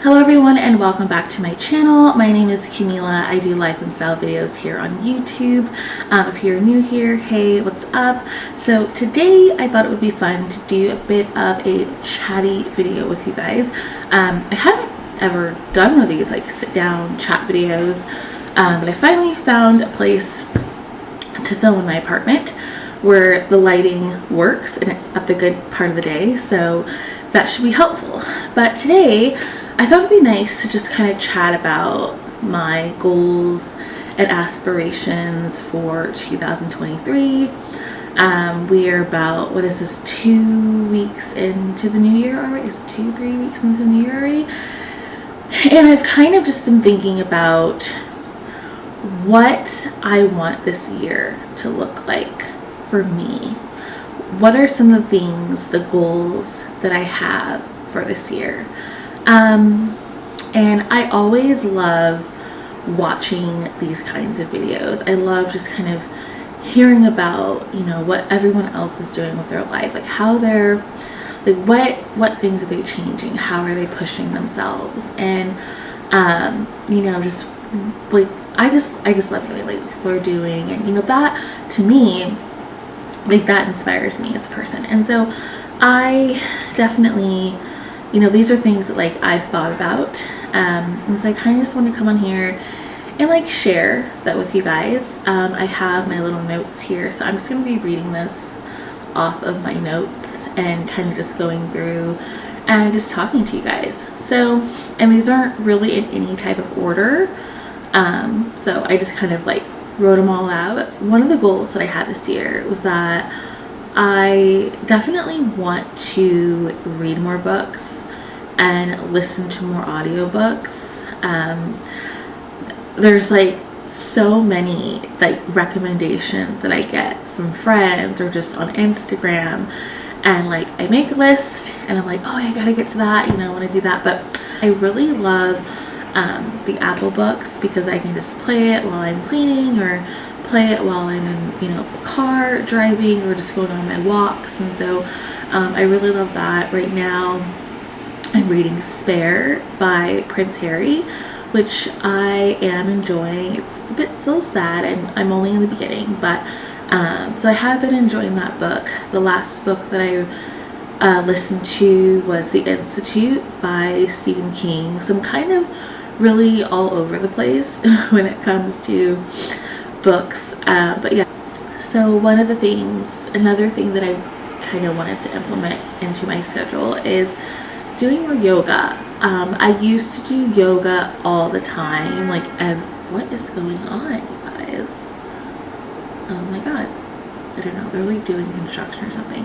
Hello everyone and welcome back to my channel. My name is Camila. I do life and style videos here on YouTube. If you're new here, hey, what's up? So today I thought it would be fun to do a bit of a chatty video with you guys. I haven't ever done one of these like sit down chat videos, but I finally found a place to film in my apartment where the lighting works and it's at the good part of the day, so that should be helpful. But today I thought it'd be nice to just kind of chat about my goals and aspirations for 2023. We are about, what is this, 2 weeks into the new year already? Is it 3 weeks into the new year already? And I've kind of just been thinking about what I want this year to look like for me. What are some of the things, the goals that I have for this year? And I always love watching these kinds of videos. I love just kind of hearing about, you know, what everyone else is doing with their life, like how they're, like what things are they changing? How are they pushing themselves? And, you know, just like, I just love doing like what we're doing. And, you know, that to me, like that inspires me as a person. And so I definitely, you know, these are things that like I've thought about, and so I kind of just want to come on here and like share that with you guys. I have my little notes here, so I'm just going to be reading this off of my notes and kind of just going through and just talking to you guys. So, and these aren't really in any type of order, so I just kind of like wrote them all out. One of the goals that I had this year was that I definitely want to read more books and listen to more audiobooks. There's like so many like recommendations that I get from friends or just on Instagram, and like I make a list and I'm like, oh, I gotta get to that, you know, I want to do that. But I really love the Apple books because I can just play it while I'm cleaning or play it while I'm in, you know, the car driving or just going on my walks. And so I really love that. Right now I'm reading Spare by Prince Harry, which I am enjoying. It's a bit so sad and I'm only in the beginning, but so I have been enjoying that book. The last book that I listened to was The Institute by Stephen King. So I'm kind of really all over the place when it comes to books, but yeah. So one of the things, another thing that I kind of wanted to implement into my schedule is doing more yoga. I used to do yoga all the time, like what is going on, you guys? Oh my god, I don't know, they're like doing construction or something.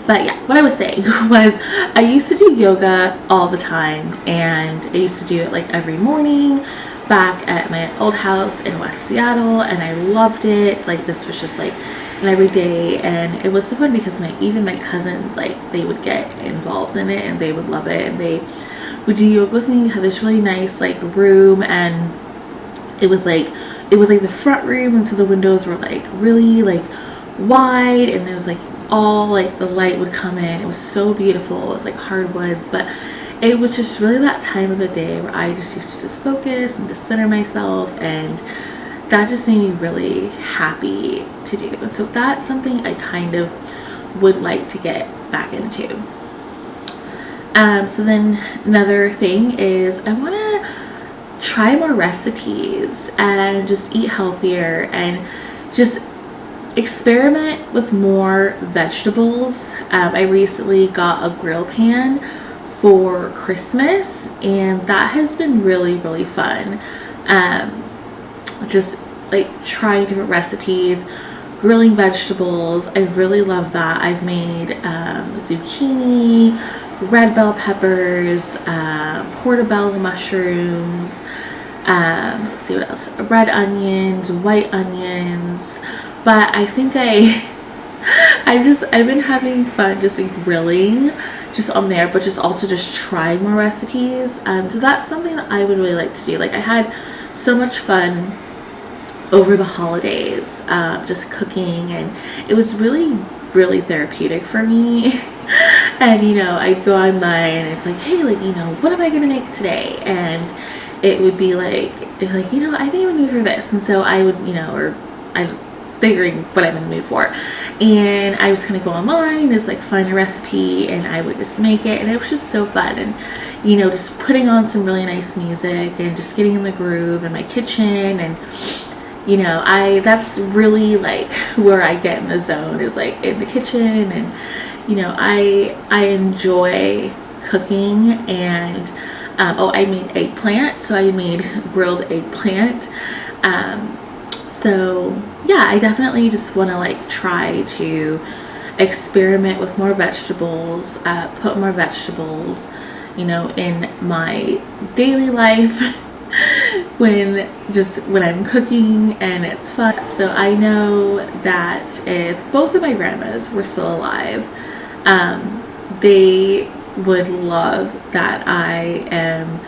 But yeah, what I was saying was I used to do yoga all the time, and I used to do it like every morning back at my old house in West Seattle, and I loved it. Like this was just like an everyday, and it was so fun because even my cousins, like they would get involved in it and they would love it, and they would do yoga with me. We had this really nice like room, and it was like the front room, and so the windows were like really like wide, and it was like all like the light would come in. It was so beautiful. It was like hardwoods, but it was just really that time of the day where I just used to just focus and just center myself, and that just made me really happy to do. And so that's something I kind of would like to get back into. So then another thing is I want to try more recipes and just eat healthier and just experiment with more vegetables. I recently got a grill pan for Christmas, and that has been really fun. Just like trying different recipes, grilling vegetables. I really love that. I've made zucchini, red bell peppers, portobello mushrooms, let's see what else, red onions, white onions. But I think I've been having fun just grilling just on there, but just also just trying more recipes. So that's something that I would really like to do. Like I had so much fun over the holidays, just cooking, and it was really therapeutic for me. And, you know, I'd go online and I'd be like, hey, like, you know, what am I going to make today? And it would be like, you know, I think I'm in the mood for this. And so I would, you know, or I'm figuring what I'm in the mood for. And I was kind of go online, just like find a recipe, and I would just make it. And it was just so fun. And, you know, just putting on some really nice music and just getting in the groove in my kitchen. And, you know, that's really like where I get in the zone, is like in the kitchen. And, you know, I enjoy cooking. And I made eggplant, so I made grilled eggplant. So yeah, I definitely just want to like try to experiment with more vegetables, put more vegetables, you know, in my daily life when I'm cooking, and it's fun. So I know that if both of my grandmas were still alive, they would love that I am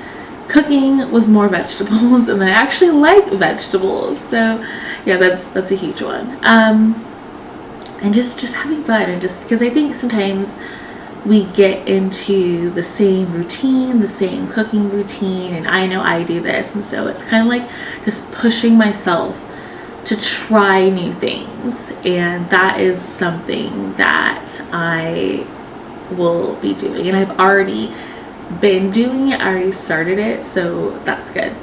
cooking with more vegetables, and I actually like vegetables. So yeah, that's a huge one. And just having fun, and just because I think sometimes we get into the same routine, the same cooking routine, and I know I do this, and so it's kind of like just pushing myself to try new things. And that is something that I will be doing, and I've already been doing it. I already started it, so that's good.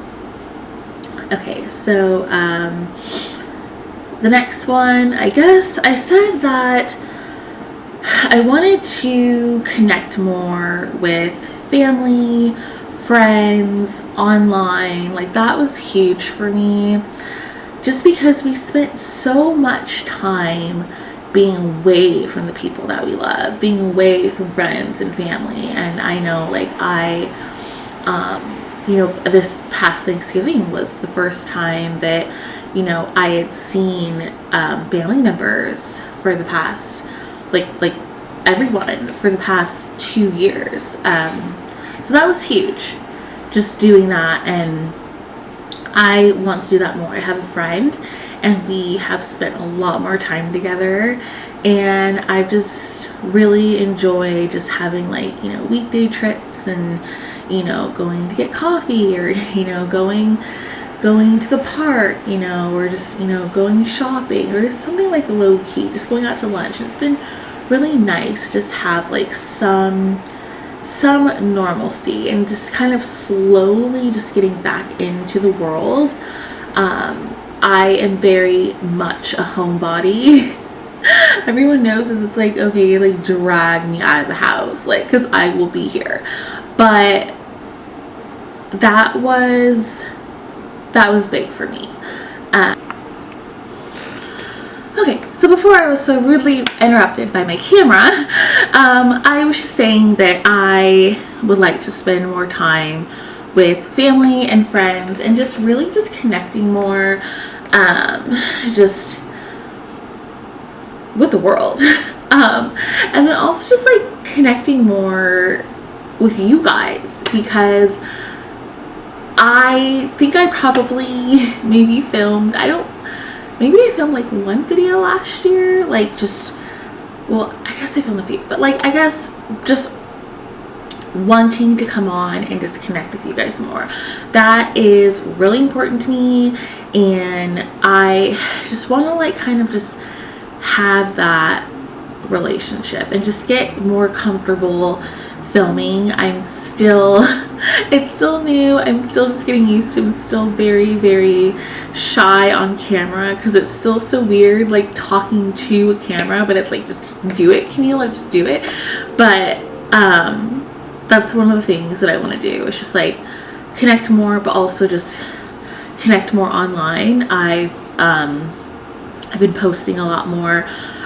Okay, so the next one, I guess I said that I wanted to connect more with family, friends, online. Like, that was huge for me, just because we spent so much time being away from the people that we love, being away from friends and family. And I know, like, you know, this past Thanksgiving was the first time that, you know, I had seen family members for the past, like everyone for the past 2 years. So that was huge, just doing that. And I want to do that more. I have a friend, and we have spent a lot more time together, and I've just really enjoyed just having, like, you know, weekday trips, and, you know, going to get coffee, or, you know, going to the park, you know, or just, you know, going shopping, or just something like low key, just going out to lunch. And it's been really nice to just have like some normalcy, and just kind of slowly just getting back into the world. I am very much a homebody. Everyone knows this. It's like, okay, like, drag me out of the house, like, because I will be here. But that was big for me. Okay, so before I was so rudely interrupted by my camera, I was just saying that I would like to spend more time with family and friends, and just really just connecting more, just with the world. And then also just like connecting more with you guys, because I think I probably maybe filmed, maybe I filmed like one video last year, like, just, well, I guess I filmed a few, but like, I guess just wanting to come on and just connect with you guys more. That is really important to me, and I just want to like kind of just have that relationship and just get more comfortable filming. It's still new. I'm still just getting used to it. I'm still very, very shy on camera, because it's still so weird, like, talking to a camera, but it's like, just do it, Camila, just do it. But that's one of the things that I want to do. It's just like connect more, but also just connect more online. I've been posting a lot more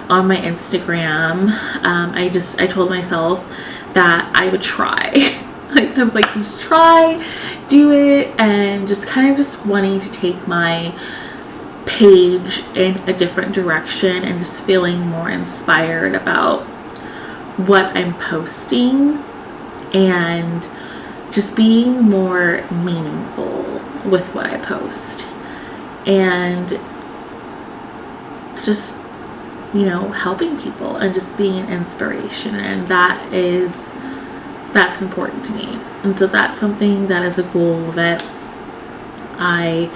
on my Instagram. I told myself that I would try. Like, I was like, just try, do it, and just kind of just wanting to take my page in a different direction, and just feeling more inspired about what I'm posting, and just being more meaningful with what I post, and just you know, helping people and just being an inspiration. And that's important to me. And so that's something that is a goal that I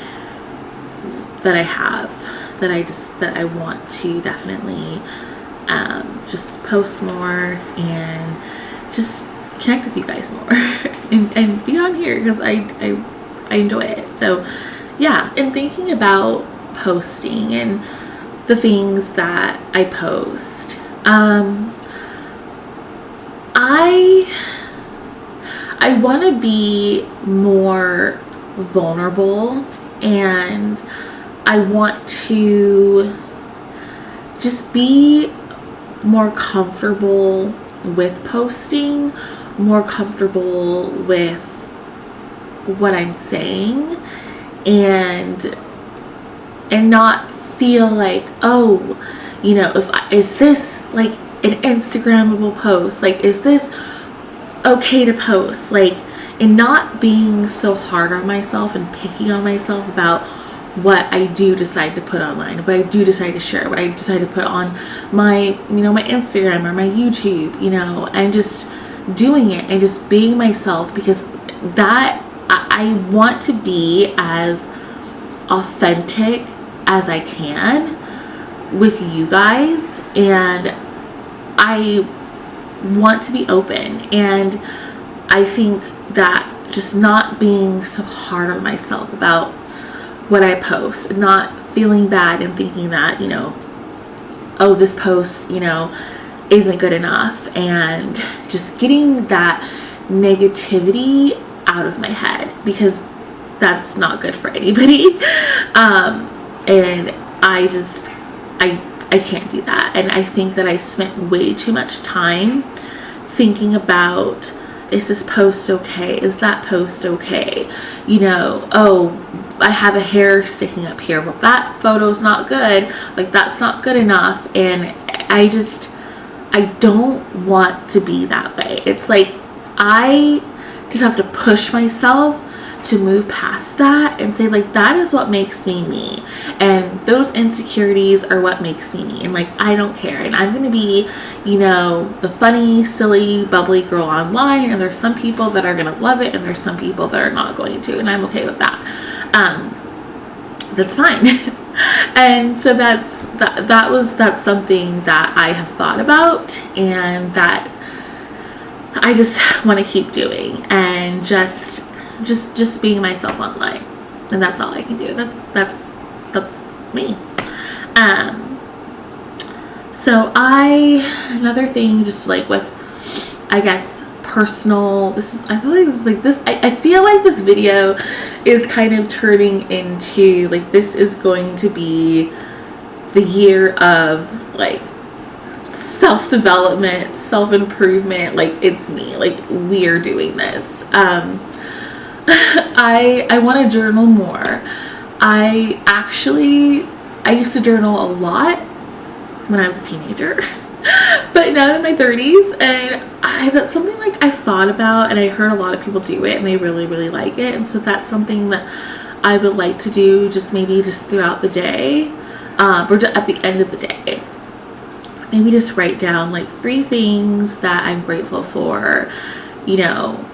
have, that I want to definitely just post more and just connect with you guys more and be on here, because I enjoy it. So yeah, and thinking about posting and the things that I post, I want to be more vulnerable, and I want to just be more comfortable with posting, more comfortable with what I'm saying, and not feel like, oh, you know, is this like an Instagrammable post? Like, is this okay to post? Like, and not being so hard on myself and picking on myself about what I do decide to put online, what I do decide to share, what I decide to put on my, you know, my Instagram or my YouTube, you know, and just doing it and just being myself, because that I want to be as authentic as I can with you guys, and I want to be open. And I think that just not being so hard on myself about what I post, not feeling bad and thinking that, you know, oh, this post, you know, isn't good enough, and just getting that negativity out of my head, because that's not good for anybody. And I can't do that. And I think that I spent way too much time thinking about, is this post okay? Is that post okay? You know, oh, I have a hair sticking up here, but that photo's not good. Like, that's not good enough. And I don't want to be that way. It's like, I just have to push myself to move past that and say, like, that is what makes me me, and those insecurities are what makes me me, and like, I don't care, and I'm gonna be, you know, the funny, silly, bubbly girl online, and there's some people that are gonna love it, and there's some people that are not going to, and I'm okay with that. That's fine. And so that's something that I have thought about, and that I just want to keep doing, and just being myself online, and that's all I can do. That's me. So another thing, just like with, I guess, personal, I feel like this video is kind of turning into, like, this is going to be the year of, like, self-development, self-improvement. Like, it's me, like, we're doing this. I want to journal more. I used to journal a lot when I was a teenager, but now I'm in my 30s, and that's something, like, I've thought about, and I heard a lot of people do it and they really, really like it. And so that's something that I would like to do, just throughout the day, or at the end of the day. Maybe just write down, like, 3 things that I'm grateful for, you know,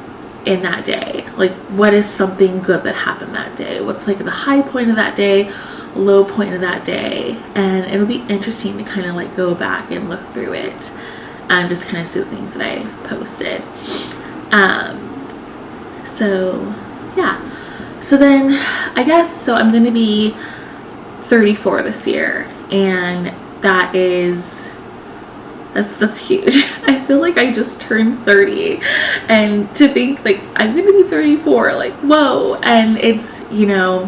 in that day. Like, what is something good that happened that day? What's, like, the high point of that day, low point of that day? And it'll be interesting to kind of, like, go back and look through it and just kind of see the things that I posted. So yeah. So then I guess, so I'm going to be 34 this year, and that's huge. I feel like I just turned 30, and to think, like, I'm gonna be 34, like, whoa. And it's, you know,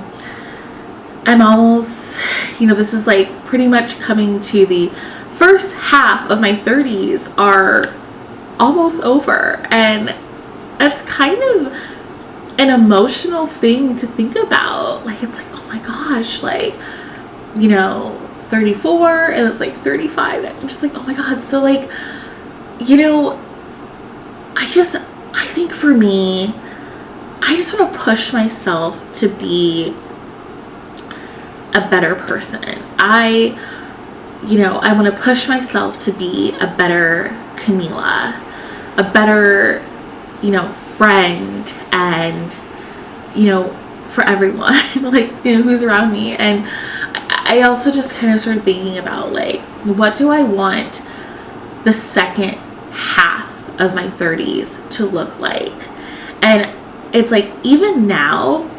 I'm almost, you know, this is like pretty much coming to the first half of my 30s are almost over, and that's kind of an emotional thing to think about. Like, it's like, oh my gosh, like, you know, 34, and it's like 35, and I'm just like, oh my god. So, like, you know, I think for me, I just want to push myself to be a better person. I you know, I want to push myself to be a better Camila, a better, you know, friend, and, you know, for everyone, like, you know, who's around me. And I also just kind of started thinking about, like, what do I want the second half of my 30s to look like? And it's like, even now,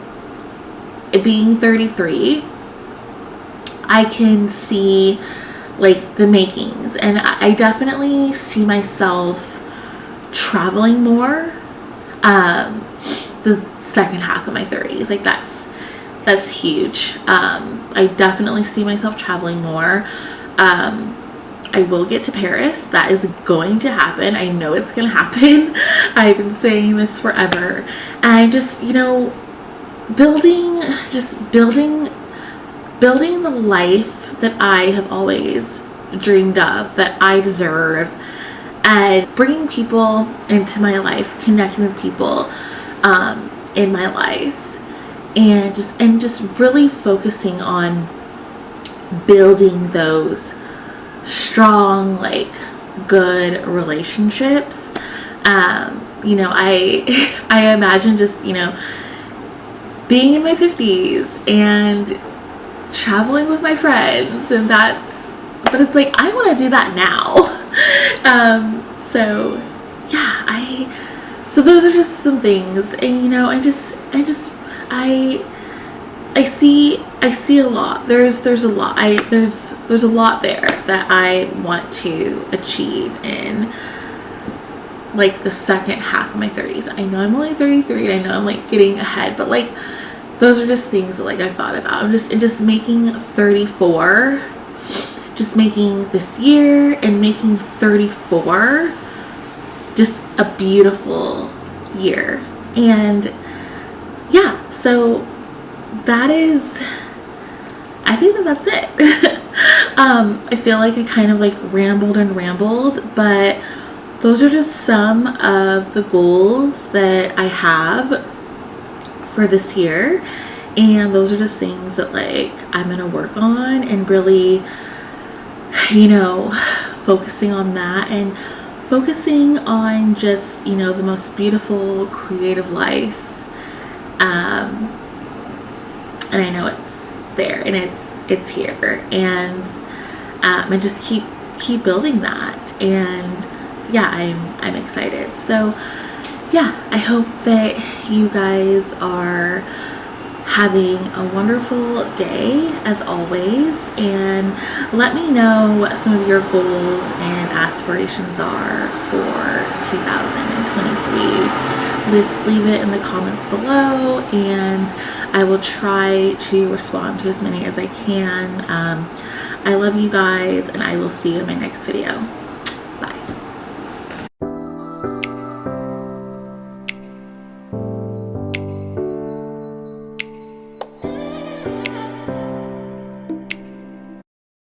it being 33, I can see, like, the makings, and I definitely see myself traveling more the second half of my 30s. Like, that's huge. I definitely see myself traveling more. I will get to Paris. That is going to happen. I know it's going to happen. I've been saying this forever. And just, you know, building the life that I have always dreamed of, that I deserve, and bringing people into my life, connecting with people in my life, and just really focusing on building those strong, like, good relationships. You know, I imagine just, you know, being in my 50s and traveling with my friends, and but it's like, I want to do that now. So yeah, so those are just some things. And, you know, I see a lot. There's a lot. There's a lot there that I want to achieve in, like, the second half of my 30s. I know I'm only 33, and I know I'm, like, getting ahead, but, like, those are just things that, like, I've thought about. I'm just making 34, just making this year and making 34 just a beautiful year. And yeah, so that is, I think that's it. I feel like I kind of, like, rambled, but those are just some of the goals that I have for this year, and those are just things that, like, I'm gonna work on, and really, you know, focusing on that, and focusing on just, you know, the most beautiful creative life. And I know it's there, and it's here, and I just keep building that. And yeah, I'm excited. So yeah, I hope that you guys are having a wonderful day, as always, and let me know what some of your goals and aspirations are for 2023. Just leave it in the comments below, and I will try to respond to as many as I can. I love you guys, and I will see you in my next video.